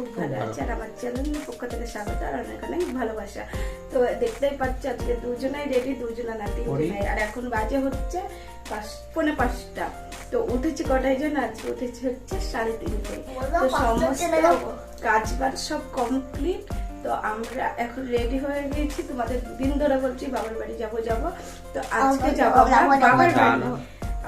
খুব ভালো আছে। আর আমার চ্যানেলের পক্ষ থেকে স্বাগত আর অনেক অনেক ভালোবাসা। তো দেখতেই পাচ্ছ আজকে দুজনেই রেডি, দুজনা না তিনজনাই। আর এখন বাজে হচ্ছে 4:45। তো উঠেছি কটায় যেন, আজকে উঠেছি হচ্ছে 3:30। তো সমস্ত কাজ বাজ সব কমপ্লিট। তো আমরা এখন রেডি হয়ে গেছি। তোমাদের দুদিন ধরে বলছি বাবার বাড়ি যাব। তো আজকে যাবো বাবার বাড়ি।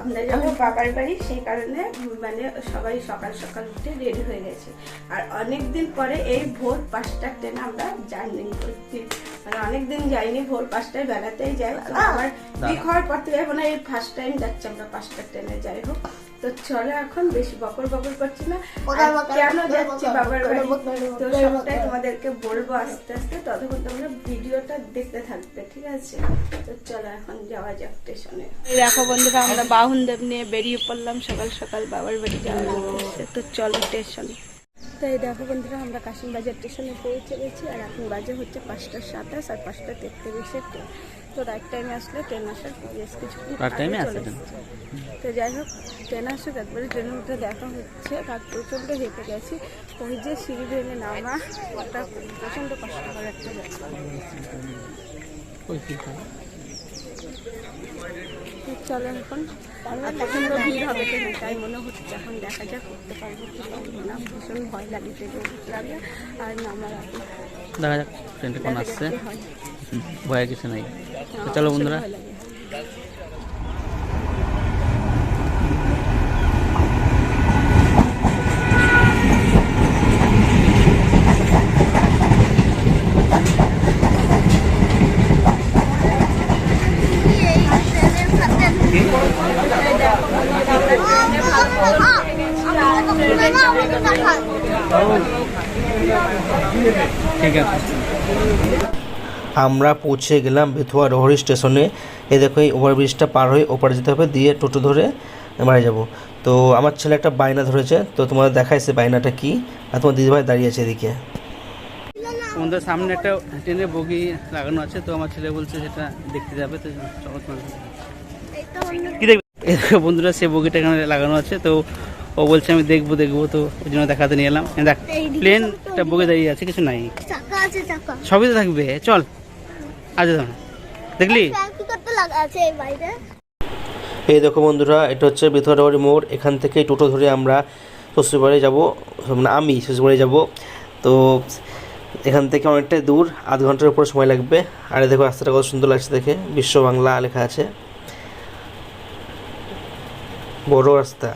আমরা যাবো বাবার বাড়ি, সেই কারণে মানে সবাই সকাল সকাল উঠে রেডি হয়ে গেছে। আর অনেকদিন পরে এই ভোর 5টা ট্রেনে আমরা জার্নি করছি। মানে অনেকদিন যাইনি, ভোর 5টায় বেলাতেই যাই। তো আমার ঠিক হওয়ার পর থেকে এখন এই ফার্স্ট টাইম যাচ্ছি আমরা 5টা ট্রেনে। যাই হোক, তো চলো এখন বেশি বকর করছি না, কেন যাচ্ছি বাবার বাড়ি তো সবটাই তোমাদেরকে বলবো আস্তে আস্তে। ততক্ষণ তোমরা ভিডিওটা দেখতে থাকবে, ঠিক আছে? তো চলো এখন যাওয়া যাক স্টেশনে। দেখো বন্ধুরা, আমরা বাহনদেব নিয়ে বেরিয়ে পড়লাম সকাল সকাল বাবার বাড়ি যাওয়ার উদ্দেশ্যে। তো চলো স্টেশনে। তো এই দেখো বন্ধুরা, আমরা কাশিমবাজার স্টেশনে পৌঁছে গেছি। আর এখন বাজে হচ্ছে 5:27 আর 5:33 ট্রেন। তো রাইট টাইমে আসলে ট্রেন আসার বেশ কিছুক্ষণ চলে এসেছে। তো যাই হোক, ট্রেন আসুক, একবারে ট্রেনের মধ্যে দেখা হচ্ছে। আর প্রচণ্ড হেঁটে গেছি, ওই যে সিঁড়ি ভেঙে নামা, ওটা প্রচণ্ড কষ্টকর একটা ব্যাপার। চলো এখন, আর প্রচণ্ড ভিড় হবে ট্রেনে, তাই মনে হচ্ছে। এখন দেখা যাক করতে পারবো কি পারবো না। ভীষণ ভয় লাগে, ট্রেনে উঠতে লাগে আর নামার আগে। দেখা যাক ট্রেনটা কোন আসছে, ভয় কিছু নাই। চলো বন্ধুরা, ঠিক আছে। আমরা পৌঁছে গেলাম বেথুয়া রহরি স্টেশনে। এই দেখো, এই ওভারব্রিজটা পার হয়ে ওপারে যেতে হবে, দিয়ে টোটো ধরে বাড়ি যাব। তো আমার ছেলে একটা বায়না ধরেছে, তো তোমাদের দেখাইছে বায়নাটা কি। আর তোমার দিদিভাই দাঁড়িয়ে আছে এদিকে। আমাদের সামনে একটা ট্রেনের বগি লাগানো আছে, তো আমার ছেলে বলছে সেটা দেখতে যাবে। তো কি দেখবে? এই দেখো বন্ধুরা, সে বগিটা এখানে লাগানো আছে। তো ও বলছে আমি দেখবো। তো ওই জন্য দেখাতে নিয়ে এলাম। দেখ, প্লেন একটা বগি দাঁড়িয়ে আছে, কিছু নাই, সবই তো থাকবে। চল, আচ্ছা দেখলি। এই দেখো বন্ধুরা, এটা হচ্ছে বেথুয়া রহরি মোড়। এখান থেকে টোটো ধরে আমরা শ্বশুরবাড়ি যাব, মানে আমি শ্বশুরবাড়ি যাব। তো এখান থেকে অনেকটাই দূর, আধ ঘন্টার উপরে সময় লাগবে। আর দেখো রাস্তাটা কত সুন্দর লাগছে দেখে, বিশ্ব বাংলা লেখা আছে, বড় রাস্তা।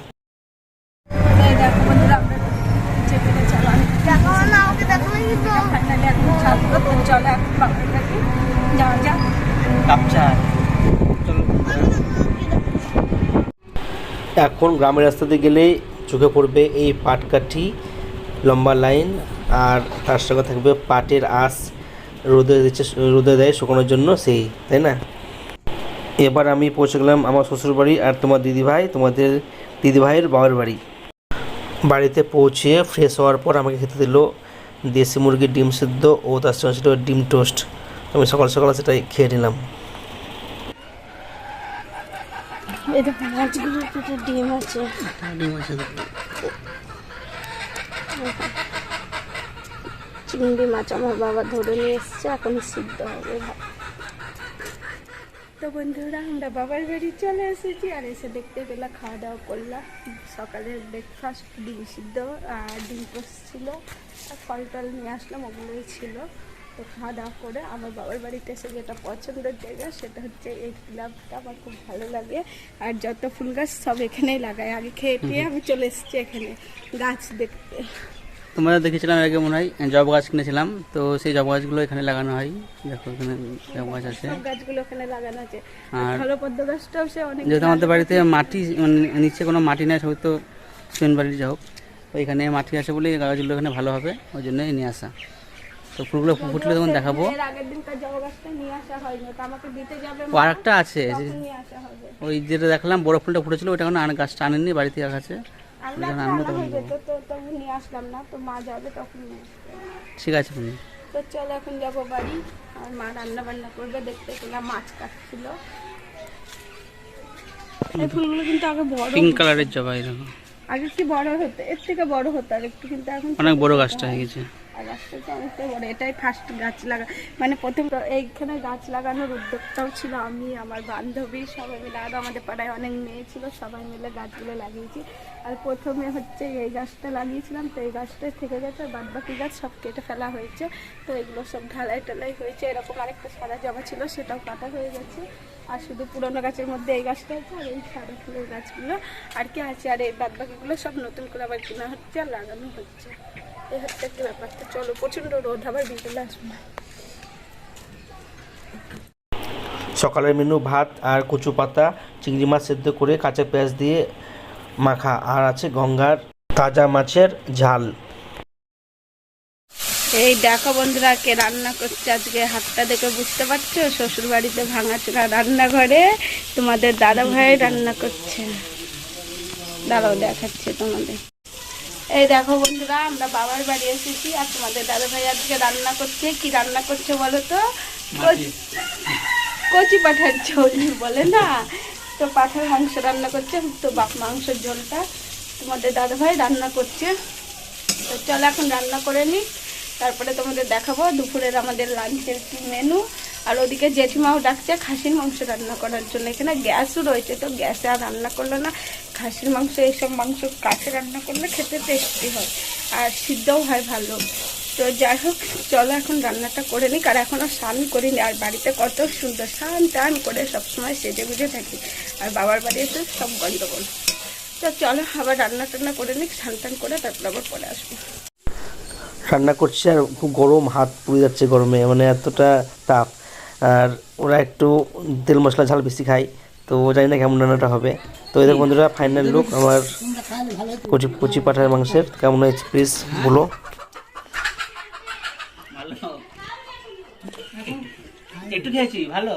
এখন গ্রামের রাস্তাতে গেলেই চোখে পড়বে এই পাটকাঠি লম্বা লাইন, আর তার সঙ্গে থাকবে পাটের আঁশ, রোদে দেয় শুকানোর জন্য, সেই, তাই না? এবার আমি পৌঁছে গেলাম আমার শ্বশুরবাড়ি আর তোমাদের দিদিভাইয়ের বাবার বাড়ি। বাড়িতে পৌঁছে ফ্রেশ হওয়ার পর আমাকে খেতে দিল দেশি মুরগির ডিম সিদ্ধ, ও তার সঙ্গে ছিল ডিম টোস্ট। আমি সকাল সকাল সেটাই খেয়ে নিলাম। ডিম আছে, চিংড়ি মাছ আমার বাবা ধরে নিয়ে এসছে, এখন সিদ্ধ হবে ভাত। তো বন্ধুরা, আমরা বাবার বাড়ি চলে এসেছি। আর এসে দেখতে পেলাম, খাওয়া দাওয়া করলাম। সকালের ব্রেকফাস্ট ডিম সিদ্ধ আর ডিম টোস্ট ছিল, আর ফল টল নিয়ে আসলাম, ওগুলোই ছিল। তো খাওয়া দাওয়া করে আমার বাবার বাড়িতে এসে যেটা পছন্দের জায়গা, সেটা হচ্ছে এই ক্লাবটা। আমার খুব ভালো লাগে। আর যত ফুল গাছ সব এখানেই লাগায়। আগে খেয়ে পেয়ে আমি চলে এসেছি এখানে গাছ দেখতে। তোমরা দেখেছিলাম আগে মনে হয় জব গাছ কিনেছিলাম, তো সেই জব গাছগুলো এখানে লাগানো হয়। দেখো এখানে জব গাছ আছে, সব গাছগুলো এখানে লাগানো আছে। আর ভালো পদ্ম গাছটাও সে অনেক। যেহেতু আমাদের বাড়িতে মাটি, নিচে কোনো মাটি নেই, সব তো সিমেন্ট বাড়ি, যা হোক ওইখানে মাটি আছে বলে গাছগুলো এখানে ভালো হবে, ওই জন্যই নিয়ে আসা। তো ফুলগুলো ফুটলে তখন দেখাবো। আর একটা আছে, ওই যেটা দেখলাম বড় ফুলটা ফুটেছিল, ওইটা এখন গাছটা আনেননি, বাড়িতে আছে। ঠিক আছে, তো চলো এখন যাবো বাড়ি। আর মা রান্না বান্না করবে, দেখতে পেলাম মাছ কাটছিল। এই ফুলগুলো কিন্তু আগে বড়, পিঙ্ক কালারের জবা, দেখো আগে কি বড় হতো, এর থেকে বড় হতো আর একটু, কিন্তু এখন অনেক বড় গাছটা হয়ে গেছে। আর গাছটা তো অনেকটাই বড়। এটাই ফার্স্ট গাছ লাগা, মানে প্রথম তো এইখানে গাছ লাগানোর উদ্যোগটাও ছিল আমি, আমার বান্ধবী সবাই মিলে, আরও আমাদের পাড়ায় অনেক মেয়ে ছিল, সবাই মিলে গাছগুলো লাগিয়েছি। আর প্রথমে হচ্ছে এই গাছটা লাগিয়েছিলাম, তো এই গাছটাই থেকে গেছে, বাদ বাকি গাছ সব কেটে ফেলা হয়েছে। তো এগুলো সব ঢালাই টালাই হয়েছে। এরকম আরেকটা সাদা জমা ছিল, সেটাও কাটা হয়ে গেছে। আর শুধু পুরোনো গাছের মধ্যে এই গাছটা আছে, আর এই সাদা ফুলের গাছগুলো আর কি আছে। আর এই বাদ বাকিগুলো সব নতুন করে আবার কেনা হচ্ছে আর লাগানো হচ্ছে। এই হচ্ছে একটা ব্যাপারটা। চলো, প্রচণ্ড রোদ, আবার বিকেলে আসবো। সকালের মেনু ভাত আর কচু পাতা, চিংড়ি মাছ সেদ্ধ করে কাঁচা পেঁয়াজ দিয়ে মাখা, আর আছে গঙ্গার তাজা মাছের ঝাল। এই দেখো বন্ধুরা, কে রান্না করছে আজকে, হাতটা দেখে বুঝতে পারছো? শ্বশুর বাড়িতে ভাঙাচোরা রান্নাঘরে তোমাদের দাদা ভাই রান্না করছে। দাঁড়াও দেখাচ্ছে তোমাদের। এই দেখো বন্ধুরা, আমরা বাবার বাড়ি এসেছি, আর তোমাদের দাদা ভাই আজকে রান্না করছে। কি রান্না করছে বলো তো? কচি পাঠার ঝোল বলে না, তো পাঠার মাংস রান্না করছে। তো মাংসের ঝোলটা তোমাদের দাদা ভাই রান্না করছে। তো চলো এখন রান্না করে নিই, তারপরে তোমাদের দেখাবো দুপুরের আমাদের লাঞ্চের কি মেনু। আর ওদিকে জেঠিমাও ডাকছে খাসির মাংস রান্না করার জন্য। এখানে গ্যাসও রয়েছে, তো গ্যাসে আর রান্না করলো না। খাসির মাংস, এইসব মাংস কাছে রান্না করলে খেতে টেস্টি হয় আর সিদ্ধও হয় ভালো। তো যাই হোক, চলো এখন রান্নাটা করে নিই। আর এখনও স্নান করিনি, আর বাড়িতে কত সুন্দর স্নান টান করে সবসময় সেজে গুজে থাকি, আর বাবার বাড়ি এসে সব গন্ডগোল। তো চলো আবার রান্না টান্না করে নিই, স্নান টান করে তারপর আবার পরে আসবো। রান্না করছে আর খুব গরম, হাত পুড়ে যাচ্ছে গরমে, মানে এতটা তাপ। আর ওরা একটু তেল মশলা ঝাল বেশি খায়, তো জানি না কেমন রান্নাটা হবে। তো এদের বন্ধুরা ফাইনাল লুক আমার কচি পাঠার মাংসের। কেমন হয়েছে প্লিজ বলো। একটু খেয়েছি, ভালো।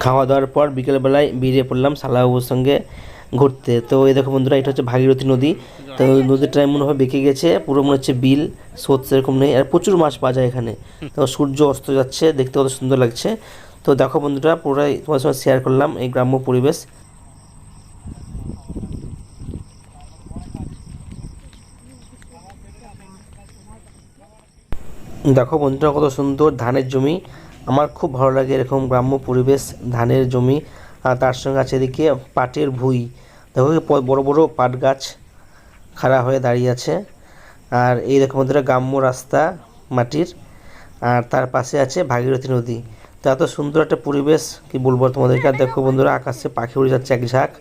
খাওয়া দাওয়ার পর বিকেলবেলায় বেরিয়ে পড়লাম শালাবাবুর সঙ্গে ঘুরতে। তো এই দেখো বন্ধুরা, এটা হচ্ছে ভাগীরথী নদী। তো নদীটা মনে হয় বেঁকে গেছে, পুরো মনে হচ্ছে বিল, স্রোত সেরকম নেই, আর প্রচুর মাছ পাওয়া যায় এখানে। তো সূর্য অস্ত যাচ্ছে, দেখতে কত সুন্দর লাগছে। তো দেখো বন্ধুরা, পুরোটাই তোমার সঙ্গে শেয়ার করলাম এই গ্রাম্য পরিবেশ। দেখো বন্ধুরা, কত সুন্দর ধানের জমি। আমার খুব ভালো লাগে এরকম গ্রাম্য পরিবেশ, ধানের জমি, আর তার সঙ্গে আছে এদিকে পাটের ভুঁই। দেখো বড় বড় পাট গাছ খাড়া হয়ে দাঁড়িয়ে আছে। আর এই দেখো বন্ধুরা, গ্রাম্য রাস্তা মাটির, আর তার পাশে আছে ভাগীরথী নদী। তো এত সুন্দর একটা পরিবেশ, কি বলবো তোমাদেরকে। আর দেখো বন্ধুরা, আকাশে পাখি উড়ে যাচ্ছে এক ঝাঁক।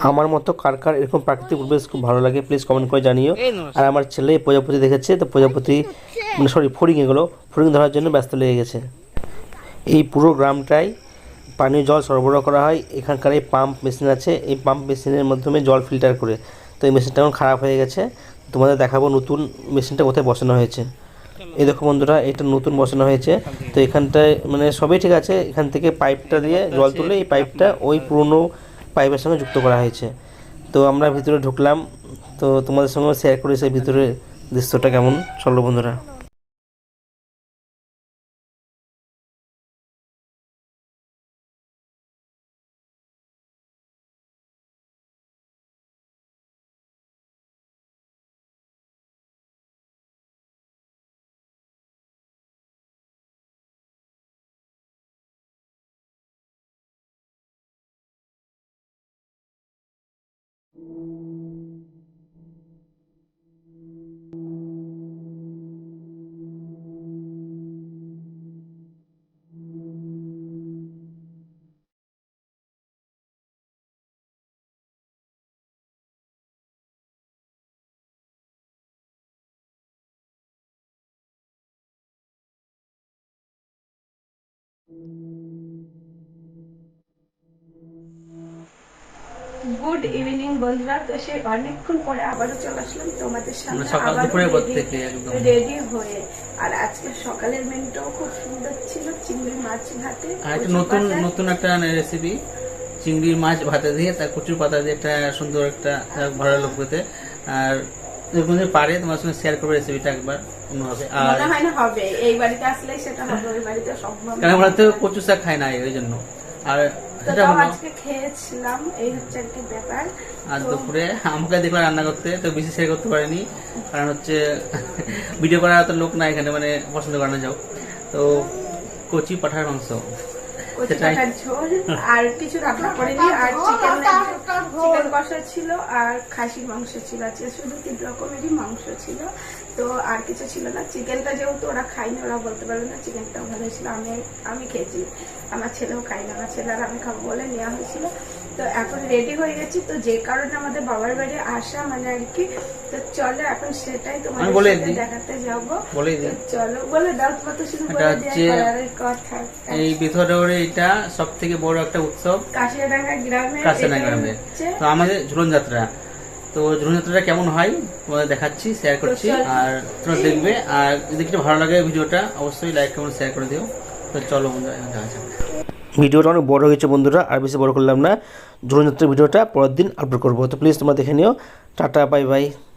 আমার মতো কার কার এরকম প্রাকৃতিক পরিবেশ খুব ভালো লাগে, প্লিজ কমেন্ট করে জানিও। আর আমার ছেলে প্রজাপতি দেখেছে, তো প্রজাপতি মানে ফড়িং, এগুলো ফড়িং ধরার জন্য ব্যস্ত লেগে গেছে। এই পুরো গ্রামটাই পানীয় জল সরবরাহ করা হয়। এখানকার এই পাম্প মেশিন আছে, এই পাম্প মেশিনের মাধ্যমে জল ফিল্টার করে। তো এই মেশিনটা এখন খারাপ হয়ে গেছে, তোমাদের দেখাবো নতুন মেশিনটা কোথায় বসানো হয়েছে। এই দেখো বন্ধুরা, এটা নতুন বসানো হয়েছে। তো এখানটায় মানে সবই ঠিক আছে, এখান থেকে পাইপটা দিয়ে জল তুলে এই পাইপটা ওই পুরনো পাইপের সঙ্গে যুক্ত করা হয়েছে। তো আমরা ভিতরে ঢুকলাম, তো তোমাদের সঙ্গে শেয়ার করি সেই ভিতরের দৃশ্যটা কেমন। চলো বন্ধুরা। গুড ইভিনিং বন্ধুরা। তো সে অনেকক্ষণ পরে আবারও চলে আসলাম তোমাদের সামনে, সকাল দুপুরের পর থেকে একদম রেডি হয়ে। আর আজকে সকালের মেনুটাও খুব সুন্দর ছিল, চিংড়ি মাছ ভাতে। আর একটা নতুন একটা রেসিপি, চিংড়ি মাছ ভাতে দিয়ে তার কচুর পাতা দিয়ে একটা সুন্দর একটা ভালো লোক পেতে। আর পারে তোমার সঙ্গে শেয়ার করবে রেসিপিটা একবার অন্যভাবে। আর মনে হয় না হবে, এই বাড়িতে আসলেই সেটা হবে, ওই বাড়িতে সম্ভব কারণ আমরা তো কচু শাক খাই না, ওই জন্য। আর তো সেটা তাও হলো আজকে খেয়েছিলাম, এই হচ্ছে একটা ব্যাপার। আজ তো দুপুরে আমাকে দেখলাম রান্না করতে, তো বেশি শেয়ার করতে পারিনি, কারণ হচ্ছে ভিডিও করার তো লোক না এখানে, মানে পছন্দ করে না যাও। তো কচি পাঠার মাংস, কচি সেটাই। পাঁঠার ঝোল আর কিছু রান্না করিনি, আর চিকেন কষা ছিল আর খাসির মাংস ছিল, আজকে শুধু 3 রকমেরই মাংস ছিল, তো আর কিছু ছিল না। চিকেনটা যেহেতু ওরা খায়নি, ওরা বলতে পারবে না, চিকেনটাও ভালো ছিল, আমি খেয়েছি, আমার ছেলেও খাই না, আমার ছেলে আর আমি খাবো বলে নেওয়া হয়েছিল। তো এখন রেডি হয়ে গেছি, তো যে কারণে আমাদের বাবার বাড়ি আসা মানে আর কি, তো চলো এখন সেটাই তোমাদের বলে সাথে দিই। দেখাতে যাবো। বলেই দিই। চলো বলে দাও, তোমার তো শুধু এটা বলে হচ্ছে দেওয়ার কথা। এই বিথরগড়ে এটা সব থেকে বড় একটা উৎসব, কাশিয়াডাঙ্গা গ্রামে, কাশিয়াডাঙ্গা গ্রামে। তো আমাদের ঝুলন যাত্রা, তো ঝুলন যাত্রাটা কেমন হয় তোমাদের দেখাচ্ছি, শেয়ার করছি, আর তোমরা দেখবে। আর যদি কিছু ভালো লাগে ভিডিওটা অবশ্যই লাইক কমেন্ট শেয়ার করে দিও। তো চলো বন্ধুরা, এখন যাওয়া যাক। ভিডিওটা অনেক বড় হয়েছে বন্ধুরা, আর বেশি বড় করলাম না। ঝুলন যাত্রার ভিডিওটা পরের দিন আপলোড করবো, তো প্লিজ তোমরা দেখে নিও। Tata, bye bye.